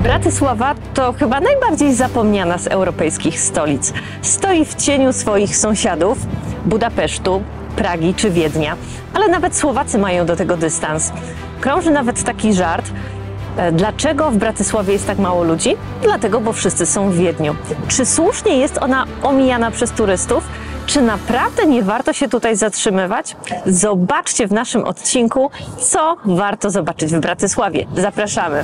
Bratysława to chyba najbardziej zapomniana z europejskich stolic. Stoi w cieniu swoich sąsiadów, Budapesztu, Pragi czy Wiednia, ale nawet Słowacy mają do tego dystans. Krąży nawet taki żart, dlaczego w Bratysławie jest tak mało ludzi? Dlatego, bo wszyscy są w Wiedniu. Czy słusznie jest ona omijana przez turystów? Czy naprawdę nie warto się tutaj zatrzymywać? Zobaczcie w naszym odcinku, co warto zobaczyć w Bratysławie. Zapraszamy!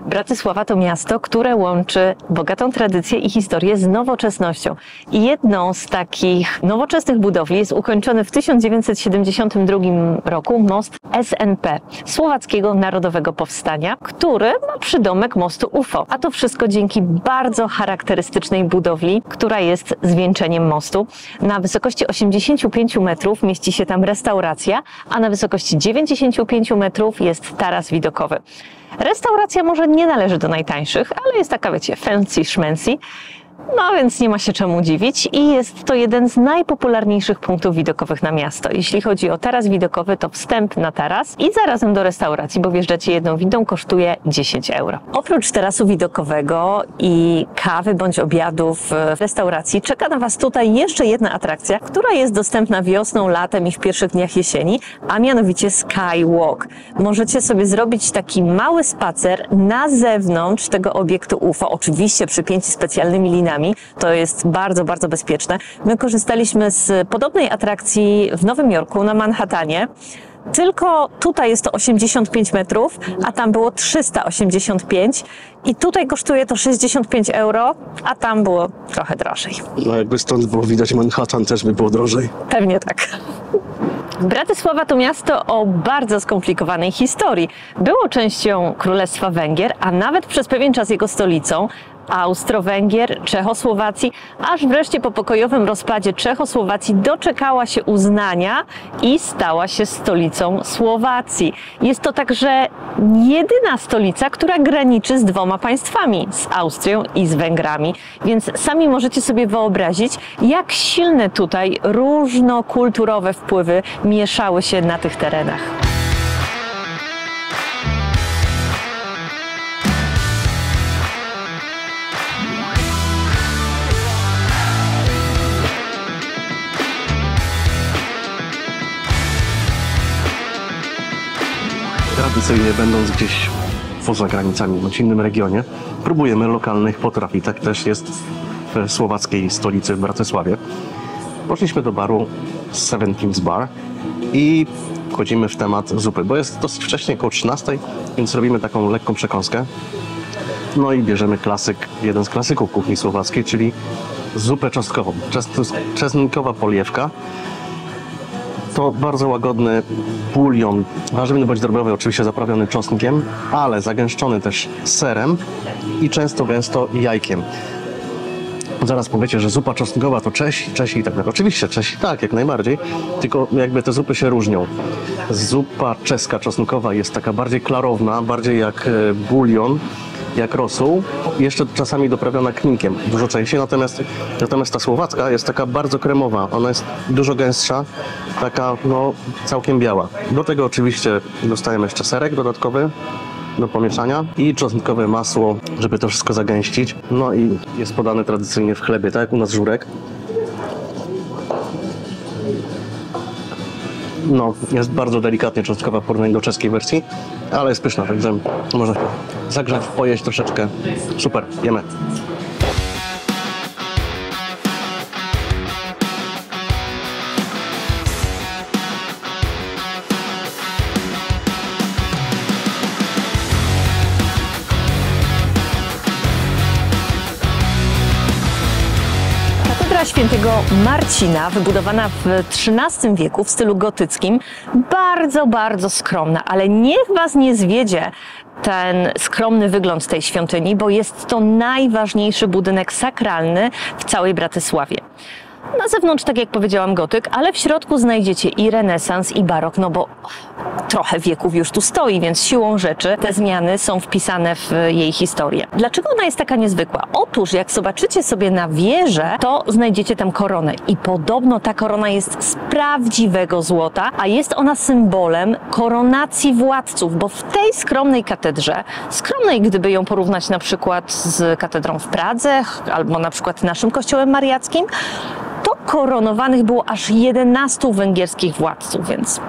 Bratysława to miasto, które łączy bogatą tradycję i historię z nowoczesnością. I jedną z takich nowoczesnych budowli jest ukończony w 1972 roku most SNP, Słowackiego Narodowego Powstania, który ma przydomek mostu UFO. A to wszystko dzięki bardzo charakterystycznej budowli, która jest zwieńczeniem mostu. Na wysokości 85 metrów mieści się tam restauracja, a na wysokości 95 metrów jest taras widokowy. Restauracja może nie należy do najtańszych, ale jest taka, wiecie, fancy szmancy. No więc nie ma się czemu dziwić i jest to jeden z najpopularniejszych punktów widokowych na miasto. Jeśli chodzi o taras widokowy, to wstęp na taras i zarazem do restauracji, bo wjeżdżacie jedną windą, kosztuje 10 euro. Oprócz tarasu widokowego i kawy bądź obiadów w restauracji czeka na Was tutaj jeszcze jedna atrakcja, która jest dostępna wiosną, latem i w pierwszych dniach jesieni, a mianowicie Skywalk. Możecie sobie zrobić taki mały spacer na zewnątrz tego obiektu UFO, oczywiście przypięci specjalnymi linami. To jest bardzo, bardzo bezpieczne. My korzystaliśmy z podobnej atrakcji w Nowym Jorku, na Manhattanie. Tylko tutaj jest to 85 metrów, a tam było 385 i tutaj kosztuje to 65 euro, a tam było trochę drożej. No jakby stąd było widać Manhattan, też by było drożej. Pewnie tak. Bratysława to miasto o bardzo skomplikowanej historii. Było częścią Królestwa Węgier, a nawet przez pewien czas jego stolicą, Austro-Węgier, Czechosłowacji, aż wreszcie po pokojowym rozpadzie Czechosłowacji doczekała się uznania i stała się stolicą Słowacji. Jest to także jedyna stolica, która graniczy z dwoma państwami, z Austrią i z Węgrami. Więc sami możecie sobie wyobrazić, jak silne tutaj różnokulturowe wpływy mieszały się na tych terenach. Tradycyjnie będąc gdzieś poza granicami, w innym regionie, próbujemy lokalnych potraw i tak też jest w słowackiej stolicy, w Bratysławie. Poszliśmy do baru Seventeen's Bar i wchodzimy w temat zupy, bo jest dosyć wcześnie, około 13, więc robimy taką lekką przekąskę. No i bierzemy klasyk, jeden z klasyków kuchni słowackiej, czyli zupę czosnkową. Czosnkowa poliewka. To bardzo łagodny bulion, warzywny bądź drobiowy, oczywiście zaprawiony czosnkiem, ale zagęszczony też serem i często gęsto jajkiem. Zaraz powiecie, że zupa czosnkowa to Czesi i tak dalej. Oczywiście Czesi tak, jak najbardziej, tylko jakby te zupy się różnią. Zupa czeska czosnkowa jest taka bardziej klarowna, bardziej jak bulion, jak rosół, jeszcze czasami doprawiona kminkiem, dużo częściej, natomiast ta słowacka jest taka bardzo kremowa, ona jest dużo gęstsza, taka no całkiem biała. Do tego oczywiście dostajemy jeszcze serek dodatkowy do pomieszania i czosnkowe masło, żeby to wszystko zagęścić. No i jest podane tradycyjnie w chlebie, tak jak u nas żurek. No, jest bardzo delikatnie czosnkowa w porównaniu do czeskiej wersji, ale jest pyszna, także można zagrzać, pojeść troszeczkę. Super, jemy. Świętego Marcina, wybudowana w XIII wieku w stylu gotyckim, bardzo skromna, ale niech Was nie zwiedzie ten skromny wygląd tej świątyni, bo jest to najważniejszy budynek sakralny w całej Bratysławie. Na zewnątrz, tak jak powiedziałam, gotyk, ale w środku znajdziecie i renesans, i barok, no bo trochę wieków już tu stoi, więc siłą rzeczy te zmiany są wpisane w jej historię. Dlaczego ona jest taka niezwykła? Otóż jak zobaczycie sobie na wieżę, to znajdziecie tam koronę i podobno ta korona jest z prawdziwego złota, a jest ona symbolem koronacji władców, bo w tej skromnej katedrze, skromnej gdyby ją porównać na przykład z katedrą w Pradze albo na przykład naszym kościołem mariackim, to koronowanych było aż 11 węgierskich władców, więc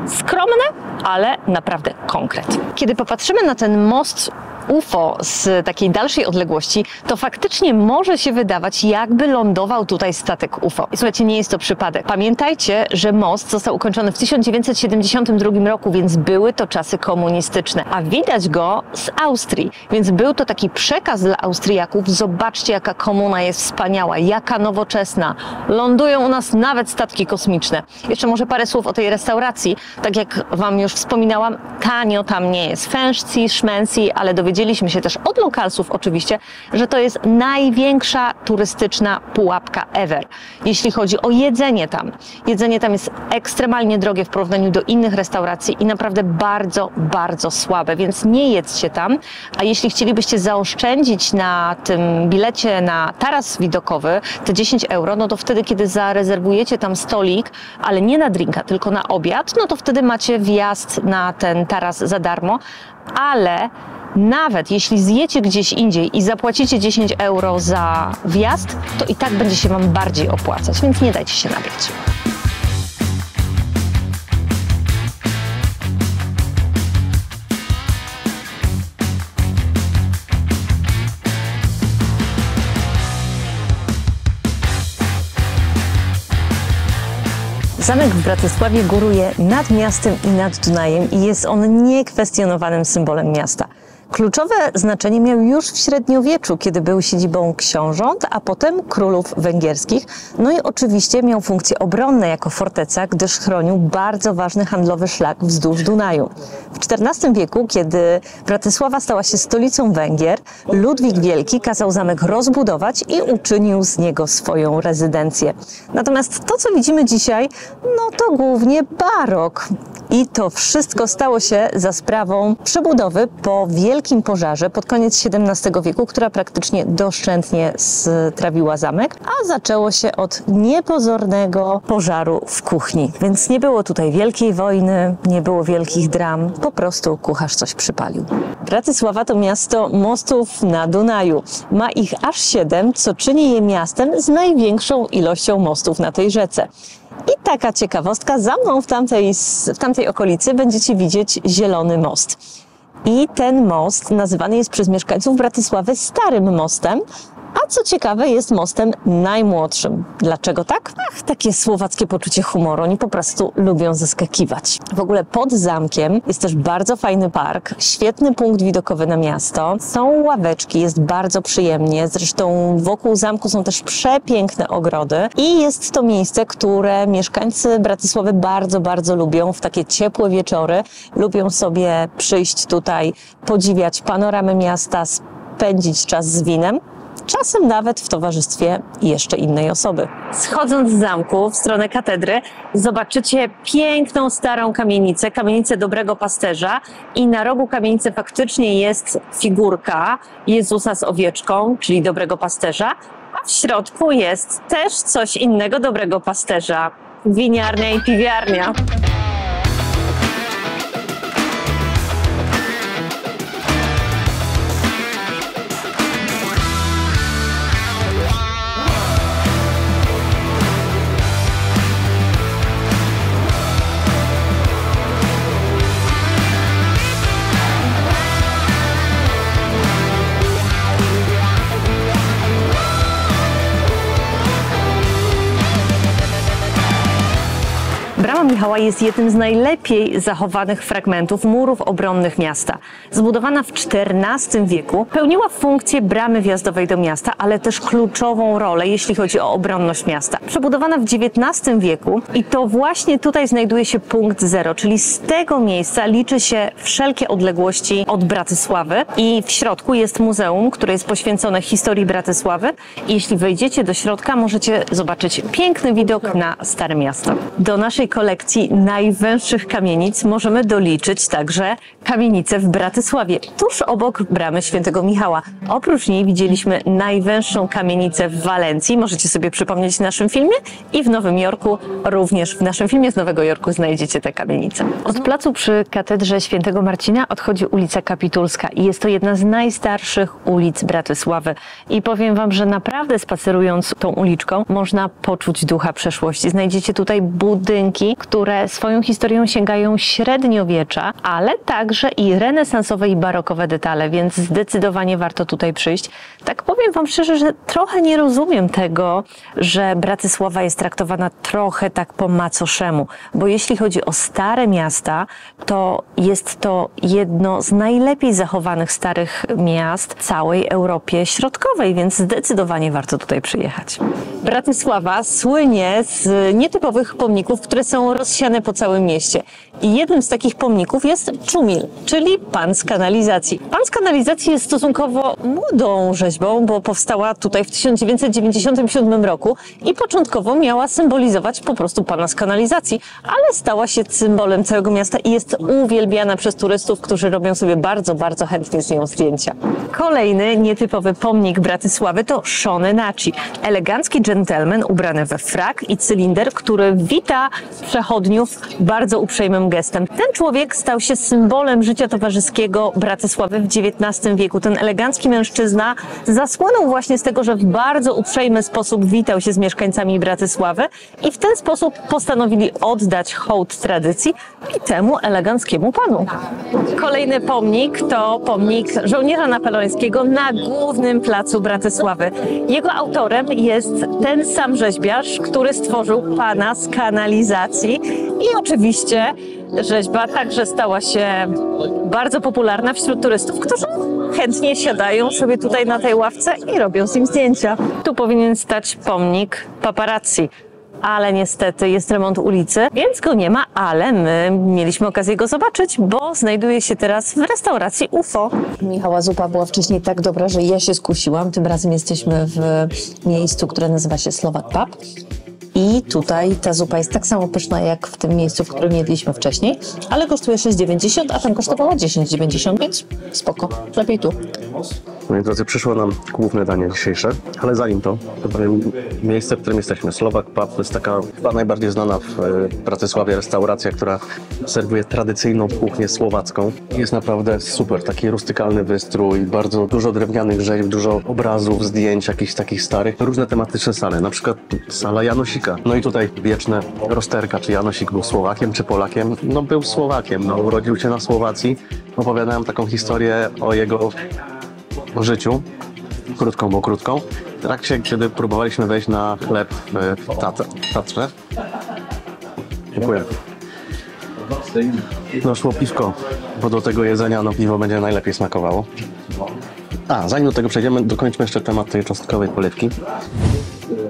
skromne, ale naprawdę konkret. Kiedy popatrzymy na ten most UFO z takiej dalszej odległości, to faktycznie może się wydawać, jakby lądował tutaj statek UFO. I słuchajcie, nie jest to przypadek. Pamiętajcie, że most został ukończony w 1972 roku, więc były to czasy komunistyczne, a widać go z Austrii, więc był to taki przekaz dla Austriaków. Zobaczcie, jaka komuna jest wspaniała, jaka nowoczesna. Lądują u nas nawet statki kosmiczne. Jeszcze może parę słów o tej restauracji. Tak jak Wam już wspominałam, tanio tam nie jest. Fancy, szmency, ale dowiedzieliśmy się też od lokalsów oczywiście, że to jest największa turystyczna pułapka ever. Jeśli chodzi o jedzenie tam. Jedzenie tam jest ekstremalnie drogie w porównaniu do innych restauracji i naprawdę bardzo, bardzo słabe, więc nie jedzcie tam. A jeśli chcielibyście zaoszczędzić na tym bilecie na taras widokowy te 10 euro, no to wtedy, kiedy zarezerwujecie tam stolik, ale nie na drinka, tylko na obiad, no to wtedy macie wjazd na ten taras za darmo, ale nawet jeśli zjecie gdzieś indziej i zapłacicie 10 euro za wjazd, to i tak będzie się Wam bardziej opłacać, więc nie dajcie się nabrać. Zamek w Bratysławie góruje nad miastem i nad Dunajem i jest on niekwestionowanym symbolem miasta. Kluczowe znaczenie miał już w średniowieczu, kiedy był siedzibą książąt, a potem królów węgierskich. No i oczywiście miał funkcje obronne jako forteca, gdyż chronił bardzo ważny handlowy szlak wzdłuż Dunaju. W XIV wieku, kiedy Bratysława stała się stolicą Węgier, Ludwik Wielki kazał zamek rozbudować i uczynił z niego swoją rezydencję. Natomiast to, co widzimy dzisiaj, no to głównie barok. I to wszystko stało się za sprawą przebudowy po wielkim pożarze pod koniec XVII wieku, która praktycznie doszczętnie strawiła zamek, a zaczęło się od niepozornego pożaru w kuchni. Więc nie było tutaj wielkiej wojny, nie było wielkich dram, po prostu kucharz coś przypalił. Bratysława to miasto mostów na Dunaju. Ma ich aż 7, co czyni je miastem z największą ilością mostów na tej rzece. I taka ciekawostka, za mną w tamtej okolicy będziecie widzieć zielony most. I ten most nazywany jest przez mieszkańców Bratysławy Starym Mostem, a co ciekawe jest mostem najmłodszym. Dlaczego tak? Ach, takie słowackie poczucie humoru. Oni po prostu lubią zaskakiwać. W ogóle pod zamkiem jest też bardzo fajny park, świetny punkt widokowy na miasto. Są ławeczki, jest bardzo przyjemnie. Zresztą wokół zamku są też przepiękne ogrody i jest to miejsce, które mieszkańcy Bratysławy bardzo, bardzo lubią. W takie ciepłe wieczory lubią sobie przyjść tutaj, podziwiać panoramę miasta, spędzić czas z winem. Czasem nawet w towarzystwie jeszcze innej osoby. Schodząc z zamku w stronę katedry, zobaczycie piękną, starą kamienicę, kamienicę Dobrego Pasterza i na rogu kamienicy faktycznie jest figurka Jezusa z owieczką, czyli Dobrego Pasterza, a w środku jest też coś innego Dobrego Pasterza, winiarnia i piwiarnia. Brama Michała jest jednym z najlepiej zachowanych fragmentów murów obronnych miasta. Zbudowana w XIV wieku, pełniła funkcję bramy wjazdowej do miasta, ale też kluczową rolę, jeśli chodzi o obronność miasta. Przebudowana w XIX wieku i to właśnie tutaj znajduje się punkt zero, czyli z tego miejsca liczy się wszelkie odległości od Bratysławy i w środku jest muzeum, które jest poświęcone historii Bratysławy. I jeśli wejdziecie do środka, możecie zobaczyć piękny widok na Stare Miasto. Do naszej kolekcji najwęższych kamienic możemy doliczyć także kamienicę w Bratysławie, tuż obok bramy Świętego Michała. Oprócz niej widzieliśmy najwęższą kamienicę w Walencji, możecie sobie przypomnieć w naszym filmie, i w Nowym Jorku, również w naszym filmie z Nowego Jorku znajdziecie tę kamienicę. Od placu przy katedrze Świętego Marcina odchodzi ulica Kapitulska i jest to jedna z najstarszych ulic Bratysławy. I powiem wam, że naprawdę spacerując tą uliczką można poczuć ducha przeszłości. Znajdziecie tutaj budynki, które swoją historią sięgają średniowiecza, ale także i renesansowe i barokowe detale, więc zdecydowanie warto tutaj przyjść. Tak powiem wam szczerze, że trochę nie rozumiem tego, że Bratysława jest traktowana trochę tak po macoszemu, bo jeśli chodzi o stare miasta, to jest to jedno z najlepiej zachowanych starych miast w całej Europie Środkowej, więc zdecydowanie warto tutaj przyjechać. Bratysława słynie z nietypowych pomników, które są rozsiane po całym mieście. I jednym z takich pomników jest Czumil, czyli Pan z kanalizacji. Pan z kanalizacji jest stosunkowo młodą rzeźbą, bo powstała tutaj w 1997 roku i początkowo miała symbolizować po prostu Pana z kanalizacji, ale stała się symbolem całego miasta i jest uwielbiana przez turystów, którzy robią sobie bardzo, bardzo chętnie z nią zdjęcia. Kolejny nietypowy pomnik Bratysławy to Szony Naci. Elegancki dżentelmen ubrany we frak i cylinder, który wita przechodniów bardzo uprzejmym gestem. Ten człowiek stał się symbolem życia towarzyskiego Bratysławy w XIX wieku. Ten elegancki mężczyzna zasłynął właśnie z tego, że w bardzo uprzejmy sposób witał się z mieszkańcami Bratysławy i w ten sposób postanowili oddać hołd tradycji i temu eleganckiemu panu. Kolejny pomnik to pomnik żołnierza napoleońskiego na głównym placu Bratysławy. Jego autorem jest ten sam rzeźbiarz, który stworzył Pana z kanalizacji i oczywiście rzeźba także stała się bardzo popularna wśród turystów, którzy chętnie siadają sobie tutaj na tej ławce i robią z nim zdjęcia. Tu powinien stać pomnik paparazzi. Ale niestety jest remont ulicy, więc go nie ma, ale my mieliśmy okazję go zobaczyć, bo znajduje się teraz w restauracji UFO. Michała zupa była wcześniej tak dobra, że ja się skusiłam. Tym razem jesteśmy w miejscu, które nazywa się Slovak Pub. I tutaj ta zupa jest tak samo pyszna jak w tym miejscu, w którym jedliśmy wcześniej, ale kosztuje 6,90, a tam kosztowała 10,90, więc spoko, lepiej tu. Moi drodzy, przyszło nam główne danie dzisiejsze, ale zanim to powiem miejsce, w którym jesteśmy. Slovak Pub to jest taka chyba najbardziej znana w Bratysławie restauracja, która serwuje tradycyjną kuchnię słowacką. Jest naprawdę super, taki rustykalny wystrój, bardzo dużo drewnianych rzeźb, dużo obrazów, zdjęć jakichś takich starych, różne tematyczne sale, na przykład sala Janosika. No i tutaj wieczne rozterka, czy Janosik był Słowakiem, czy Polakiem. No był Słowakiem, no urodził się na Słowacji. Opowiadałem taką historię o jego życiu, krótką, bo krótką. W trakcie, kiedy próbowaliśmy wejść na chleb w Tatrze. Dziękuję. No szło piwko, bo do tego jedzenia no piwo będzie najlepiej smakowało. A, zanim do tego przejdziemy, dokończmy jeszcze temat tej czosnkowej polewki.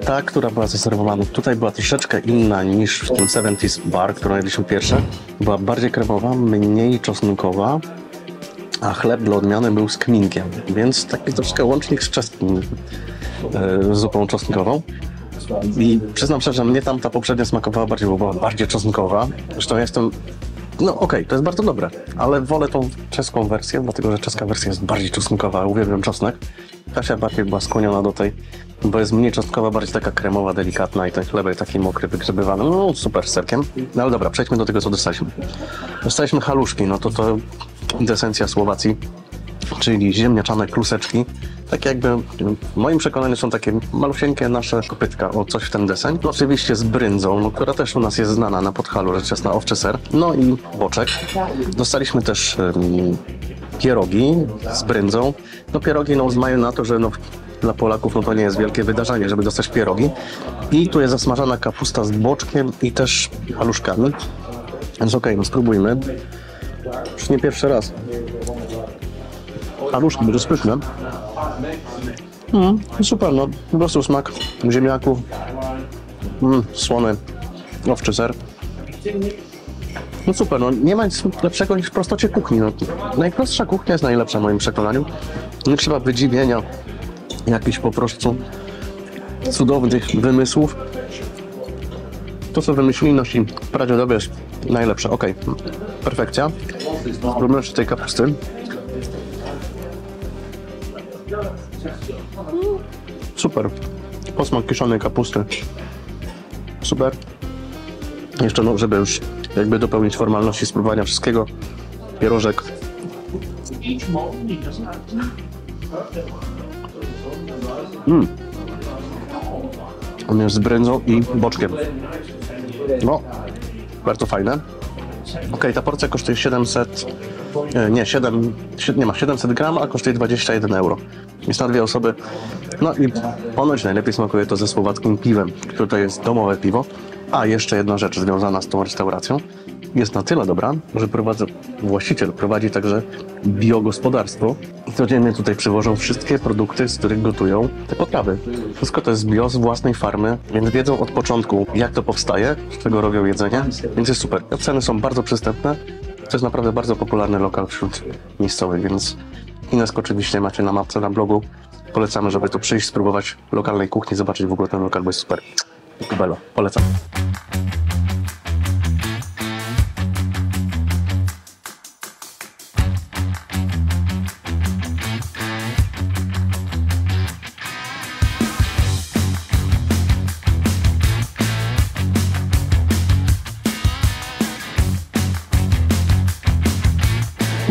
Ta, która była zaserwowana tutaj, była troszeczkę inna niż w tym 70's bar, którą jedliśmy pierwsze. Była bardziej kremowa, mniej czosnkowa, a chleb dla odmiany był z kminkiem, więc taki troszkę łącznik z czeskim zupą czosnkową. I przyznam szczerze, że mnie tam ta poprzednia smakowała bardziej, bo była bardziej czosnkowa. Zresztą jestem... No okej, to jest bardzo dobre, ale wolę tą czeską wersję, dlatego że czeska wersja jest bardziej czosnkowa, uwielbiam czosnek. Kasia bardziej była skłoniona do tej, bo jest mniej czosnkowa, bardziej taka kremowa, delikatna i ten chlebek taki mokry, wygrzebywany. No super, z serkiem. No ale dobra, przejdźmy do tego, co dostaliśmy. Dostaliśmy haluszki, no to kwintesencja Słowacji, czyli ziemniaczane kluseczki. Tak jakby, w moim przekonaniu są takie malusieńkie nasze kopytka o coś w ten deseń. No, oczywiście z bryndzą, no, która też u nas jest znana na Podhalu, rzecz jasna, owczy ser. No i boczek. Dostaliśmy też pierogi z bryndzą. No pierogi no, z maju na to, że no, Dla Polaków no to nie jest wielkie wydarzenie, żeby dostać pierogi. I tu jest zasmażana kapusta z boczkiem i też paluszkami. Więc okej, no spróbujmy. Już nie pierwszy raz. Paluszki będzie spyszne. Super, no po prostu smak ziemniaków. Słony, owczy ser. No super, no nie ma nic lepszego niż w prostocie kuchni. No, najprostsza kuchnia jest najlepsza w moim przekonaniu. Nie trzeba wydziwienia jakichś po prostu cudownych wymysłów. To, co wymyślili nasi pradziadowie, jest najlepsze. Okej, perfekcja. Spróbujmy jeszcze tej kapusty. Super. Posmak kiszonej kapusty. Super. Jeszcze, no, żeby już jakby dopełnić formalności spróbowania wszystkiego. Pierożek. On jest z brędzą i boczkiem. No, bardzo fajne. Okej, ta porcja kosztuje 700 gram, a kosztuje 21 euro. Jest na 2 osoby. No i ponoć najlepiej smakuje to ze słowackim piwem, które to jest domowe piwo. A jeszcze jedna rzecz związana z tą restauracją. Jest na tyle dobra, że właściciel prowadzi także biogospodarstwo i codziennie tutaj przywożą wszystkie produkty, z których gotują te potrawy. Wszystko to jest bio z własnej farmy, więc wiedzą od początku, jak to powstaje, z czego robią jedzenie, więc jest super. Ceny są bardzo przystępne. To jest naprawdę bardzo popularny lokal wśród miejscowych, więc Inesko oczywiście macie na mapce, na blogu. Polecamy, żeby tu przyjść, spróbować lokalnej kuchni, zobaczyć w ogóle ten lokal, bo jest super. Kubelo, polecam.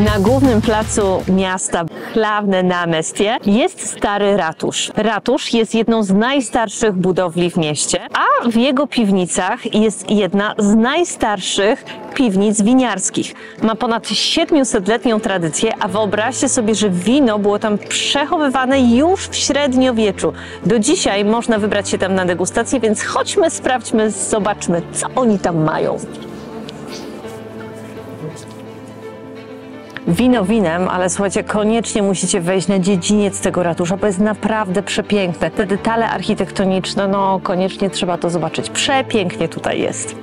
Na głównym placu miasta Hlavné námestie jest stary ratusz. Ratusz jest jedną z najstarszych budowli w mieście, a w jego piwnicach jest jedna z najstarszych piwnic winiarskich. Ma ponad 700-letnią tradycję, a wyobraźcie sobie, że wino było tam przechowywane już w średniowieczu. Do dzisiaj można wybrać się tam na degustację, więc chodźmy, sprawdźmy, zobaczmy, co oni tam mają. Wino winem, ale słuchajcie, koniecznie musicie wejść na dziedziniec tego ratusza, bo jest naprawdę przepiękne. Te detale architektoniczne, no koniecznie trzeba to zobaczyć. Przepięknie tutaj jest.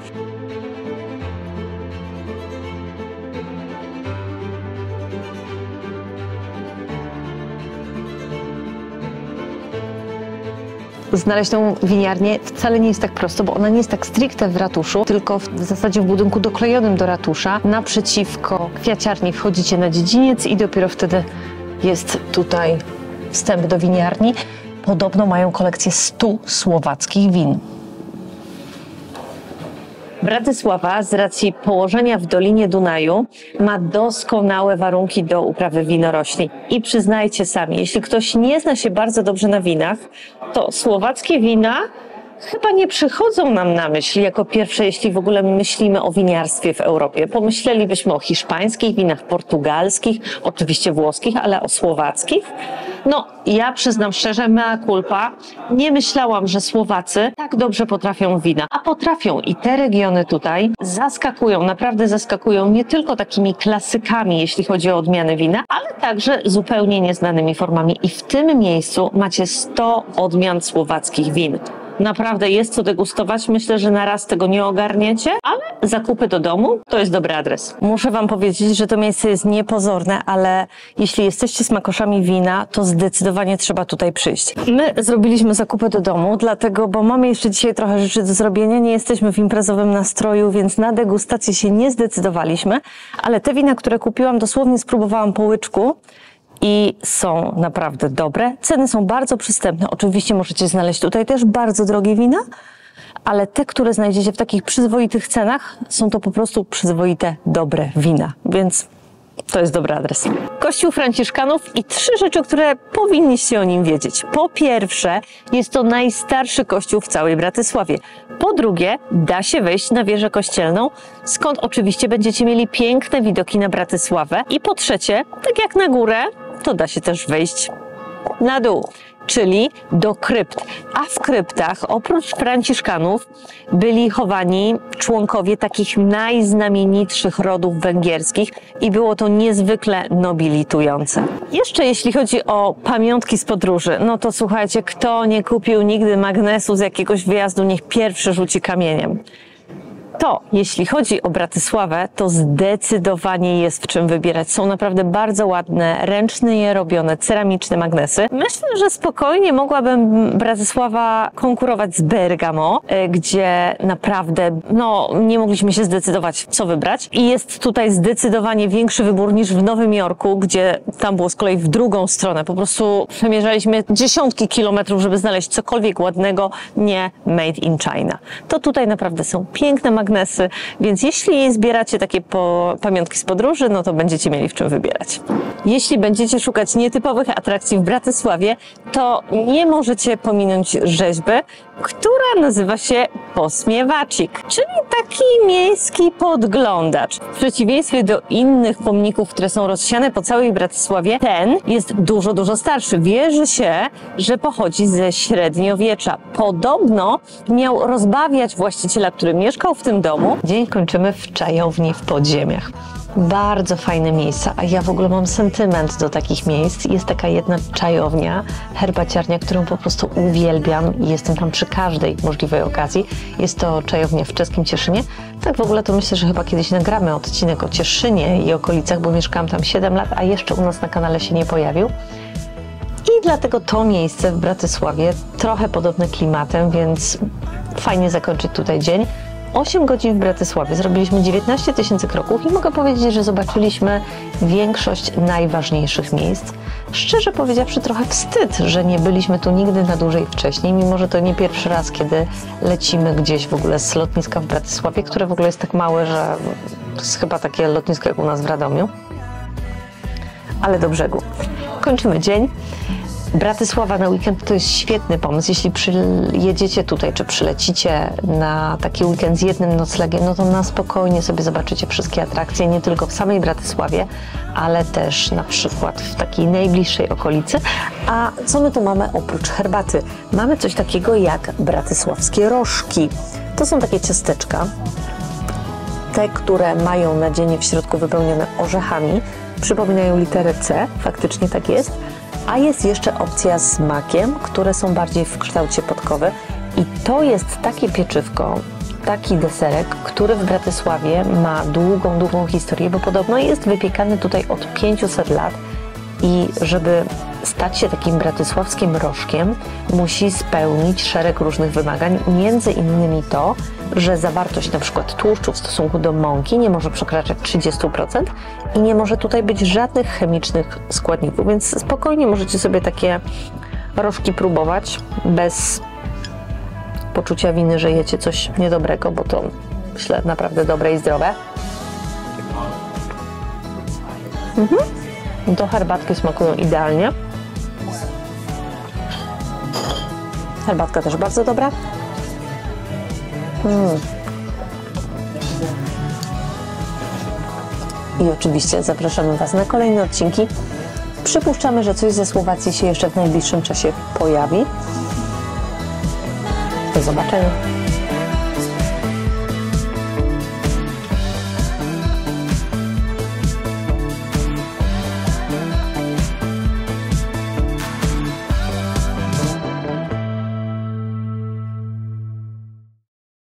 Znaleźć tą winiarnię wcale nie jest tak prosto, bo ona nie jest tak stricte w ratuszu, tylko w zasadzie w budynku doklejonym do ratusza. Naprzeciwko kwiaciarni wchodzicie na dziedziniec i dopiero wtedy jest tutaj wstęp do winiarni. Podobno mają kolekcję 100 słowackich win. Bratysława z racji położenia w Dolinie Dunaju ma doskonałe warunki do uprawy winorośli. I przyznajcie sami, jeśli ktoś nie zna się bardzo dobrze na winach, to słowackie wina chyba nie przychodzą nam na myśl jako pierwsze, jeśli w ogóle myślimy o winiarstwie w Europie. Pomyślelibyśmy o hiszpańskich winach, portugalskich, oczywiście włoskich, ale o słowackich. No, ja przyznam szczerze, mea culpa, nie myślałam, że Słowacy tak dobrze potrafią wina. A potrafią i te regiony tutaj zaskakują, naprawdę zaskakują nie tylko takimi klasykami, jeśli chodzi o odmiany wina, ale także zupełnie nieznanymi formami. I w tym miejscu macie 100 odmian słowackich win. Naprawdę jest co degustować. Myślę, że na raz tego nie ogarniecie, ale zakupy do domu to jest dobry adres. Muszę wam powiedzieć, że to miejsce jest niepozorne, ale jeśli jesteście smakoszami wina, to zdecydowanie trzeba tutaj przyjść. My zrobiliśmy zakupy do domu, dlatego, bo mamy jeszcze dzisiaj trochę rzeczy do zrobienia, nie jesteśmy w imprezowym nastroju, więc na degustację się nie zdecydowaliśmy, ale te wina, które kupiłam, dosłownie spróbowałam po łyczku. I są naprawdę dobre. Ceny są bardzo przystępne. Oczywiście możecie znaleźć tutaj też bardzo drogie wina, ale te, które znajdziecie w takich przyzwoitych cenach, są to po prostu przyzwoite, dobre wina. Więc to jest dobry adres. Kościół Franciszkanów i 3 rzeczy, które powinniście o nim wiedzieć. Po pierwsze, jest to najstarszy kościół w całej Bratysławie. Po drugie, da się wejść na wieżę kościelną, skąd oczywiście będziecie mieli piękne widoki na Bratysławę. I po trzecie, tak jak na górę, to da się też wejść na dół. czyli do krypt. A w kryptach oprócz franciszkanów byli chowani członkowie takich najznamienitszych rodów węgierskich i było to niezwykle nobilitujące. Jeszcze jeśli chodzi o pamiątki z podróży, no to słuchajcie, kto nie kupił nigdy magnesu z jakiegoś wyjazdu, niech pierwszy rzuci kamieniem. To, jeśli chodzi o Bratysławę, to zdecydowanie jest w czym wybierać. Są naprawdę bardzo ładne, ręcznie je robione, ceramiczne magnesy. Myślę, że spokojnie mogłabym Bratysława konkurować z Bergamo, gdzie naprawdę nie mogliśmy się zdecydować, co wybrać. I jest tutaj zdecydowanie większy wybór niż w Nowym Jorku, gdzie tam było z kolei w drugą stronę. Po prostu przemierzaliśmy dziesiątki kilometrów, żeby znaleźć cokolwiek ładnego, nie made in China. To tutaj naprawdę są piękne magnesy, więc jeśli zbieracie takie pamiątki z podróży, no to będziecie mieli w czym wybierać. Jeśli będziecie szukać nietypowych atrakcji w Bratysławie, to nie możecie pominąć rzeźby, która nazywa się Posmiewacik, czyli taki miejski podglądacz. W przeciwieństwie do innych pomników, które są rozsiane po całej Bratysławie, ten jest dużo, dużo starszy. Wierzy się, że pochodzi ze średniowiecza. Podobno miał rozbawiać właściciela, który mieszkał w tym domu. Dzień kończymy w czajowni w podziemiach. Bardzo fajne miejsca, a ja w ogóle mam sentyment do takich miejsc. Jest taka jedna czajownia, herbaciarnia, którą po prostu uwielbiam i jestem tam przy każdej możliwej okazji. Jest to czajownia w czeskim Cieszynie. Tak w ogóle to myślę, że chyba kiedyś nagramy odcinek o Cieszynie i okolicach, bo mieszkałam tam 7 lat, a jeszcze u nas na kanale się nie pojawił. I dlatego to miejsce w Bratysławie trochę podobne klimatem, więc fajnie zakończyć tutaj dzień. 8 godzin w Bratysławie, zrobiliśmy 19 000 kroków i mogę powiedzieć, że zobaczyliśmy większość najważniejszych miejsc. Szczerze powiedziawszy, trochę wstyd, że nie byliśmy tu nigdy na dłużej wcześniej, mimo że to nie pierwszy raz, kiedy lecimy gdzieś w ogóle z lotniska w Bratysławie, które w ogóle jest tak małe, że to jest chyba takie lotnisko jak u nas w Radomiu. Ale do brzegu. Kończymy dzień. Bratysława na weekend to jest świetny pomysł. Jeśli przyjedziecie tutaj, czy przylecicie na taki weekend z jednym noclegiem, no to na spokojnie sobie zobaczycie wszystkie atrakcje, nie tylko w samej Bratysławie, ale też na przykład w takiej najbliższej okolicy. A co my tu mamy oprócz herbaty? Mamy coś takiego jak bratysławskie rożki. To są takie ciasteczka, te, które mają nadzienie w środku wypełnione orzechami, przypominają literę C, faktycznie tak jest. A jest jeszcze opcja z makiem, które są bardziej w kształcie podkowy. I to jest takie pieczywko, taki deserek, który w Bratysławie ma długą, długą historię, bo podobno jest wypiekany tutaj od 500 lat. I żeby stać się takim bratysławskim rożkiem, musi spełnić szereg różnych wymagań, między innymi to, że zawartość na przykład tłuszczu w stosunku do mąki nie może przekraczać 30% i nie może tutaj być żadnych chemicznych składników, więc spokojnie możecie sobie takie rożki próbować bez poczucia winy, że jecie coś niedobrego, bo to myślę naprawdę dobre i zdrowe. Do herbatki smakują idealnie. Herbatka też bardzo dobra. I oczywiście zapraszamy Was na kolejne odcinki. Przypuszczamy, że coś ze Słowacji się jeszcze w najbliższym czasie pojawi. Do zobaczenia.